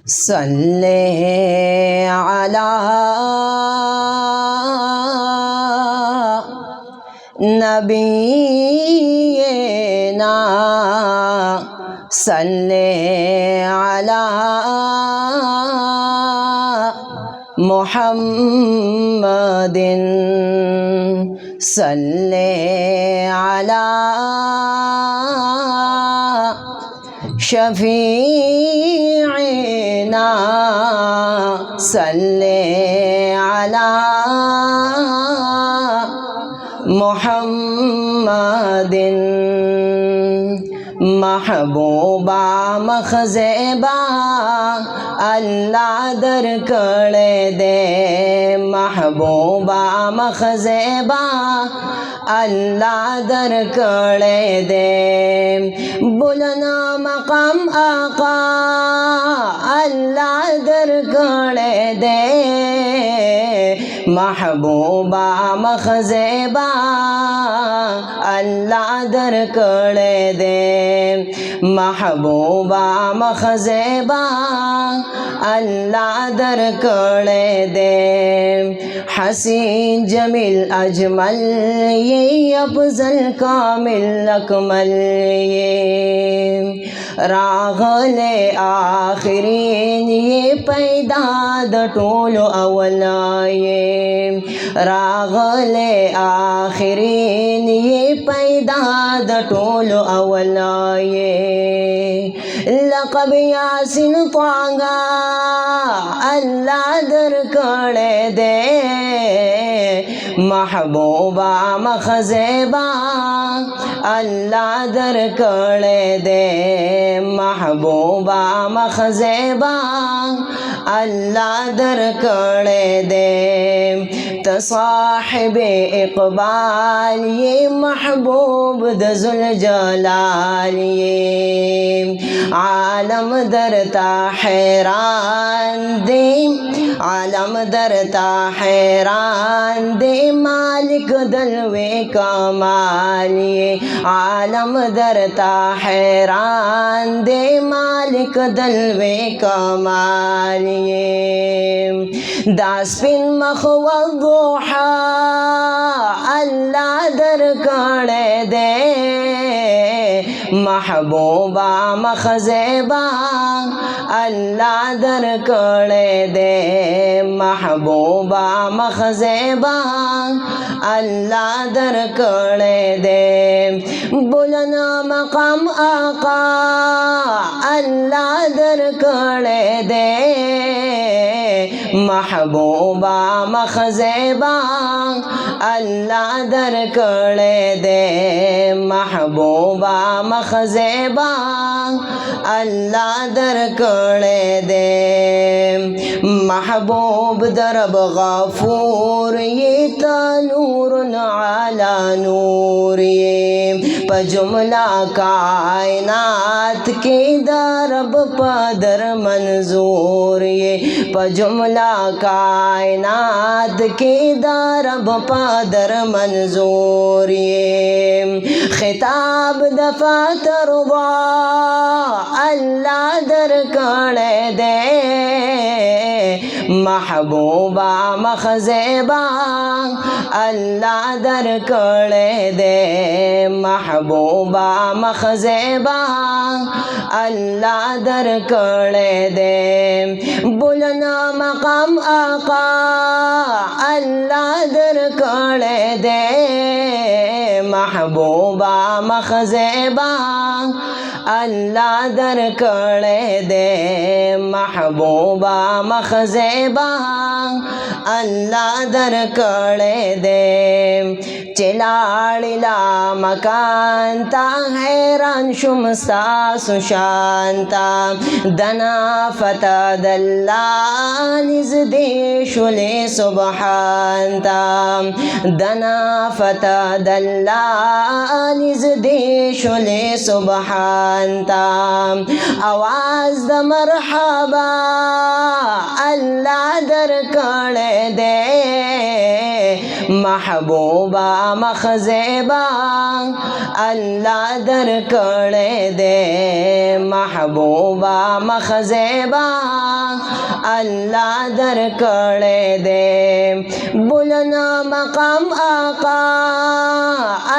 सल्ले अला नबीना सल्ले अला मुहम्मदिन सल्ले अला शफीना सल्ले अला मुहम्मदिन महबूबा मखज़ेबा अल्लाह दर कड़े दे महबूबा मखज़ेबा अल्लाह दर कड़े दे बुलना मकाम आका अल्लाह दर कड़े दे महबूबा मखज़ेबा अल्लाह दर कड़े दे महबूबा मखज़ेबा अल्लाह दर कड़े दे हसीन जमील अजमल ये अफजल कामिल अकमल ये रागले आखिरीन ये पैदाद टोलो अवला ये रागले आखिरीन ये पैदाद टोलो अवला ये लक़ब यासिन पांगा अल्लाह दर कड़े दे महबूबा मखज़ेबा अल्लाह दर कड़े दे महबूबा मखज़ेबा अल्लाह दर कड़े दे तसाहिब इक़बाल ये महबूब दज़ुल जलाल ये आलम दरता हैरान दे आलम दरता हैरान दे मालिक दलवे कमाल ये आलम दरता हैरान दे मालिक दलवे कमाल ये दास बिन मखवदुहा अल्लाह दर कड़े दे महबूबा मखज़ेबा अल्लाह दर कड़े दे महबूबा मखज़ेबा अल्लाह दर कड़े दे बुलना मकाम आका अल्लाह दर कड़े दे महबूबा मखज़ेबा अल्लाह दर कड़े दे महबूबा मखज़ेबा अल्लाह दर कड़े दे महबूब दरब गफूर ये तनूर अला नूर ये पजुमला कायनात के दरब पदर मंजूर ये पजुमला कायनात के दरब पदर मंजूर ये खिताब दफा तरवा अल्लाह दर कड़े दे महबूबा मखज़ेबा अल्लाह दर कड़े दे महबूबा मखज़ेबा अल्लाह दर कड़े दे बुलना मकाम आका अल्लाह दर कड़े दे महबूबा मखज़ेबा अल्लाह दर कड़े दे महबूबा मखज़ेबा अल्लाह दर कड़े दे चिलाड़िला मकांता हैरान शुमसा सुशांता दना फतदल्ला निज देशुले सुबहांता दना फतदल्ला निज देशुले सुबहांता आवाज द मरहबा अल्लाह दर कड़े दे महबूबा मखजेबा अल्लाह दर कड़े दे महबूबा मखजेबा अल्लाह दर कड़े दे बुलना मकाम आका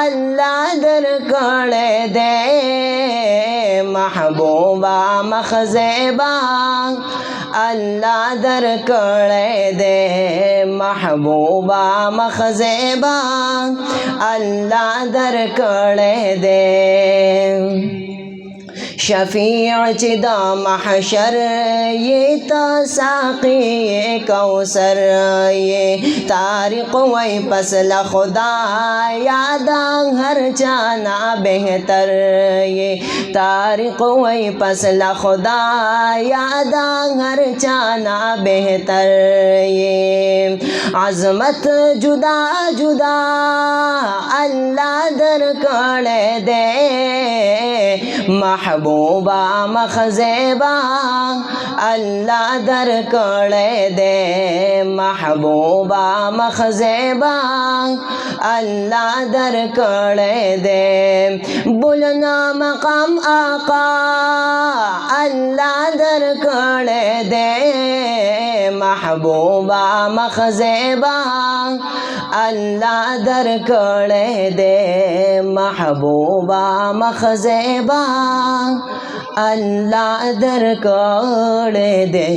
अल्लाह दर कड़े दे महबूबा मखजेबा अल्लाह दर कड़े दे महबूबा मखजेबा अल्लाह दर कड़े दे शफीअ चिदा महशर ये तो साक़ी ये कौसर ये तारिक़ वही पसल खुदा यादा हर जाना बेहतर ये तारिक़ वही पसल खुदा यादा हर जाना बेहतर ये अज़मत जुदा जुदा अल्लाह दर कड़े दे महबूबा मखजेबा अल्लाह दर कड़े दे महबूबा मखजेबा अल्लाह दर कड़े दे बुलना मकाम आका अल्लाह दर कड़े दे महबूबा मखजेबा अल्लाह दर कड़े दे महबूबा मखजेबा अल्लाह दर कड़े दे।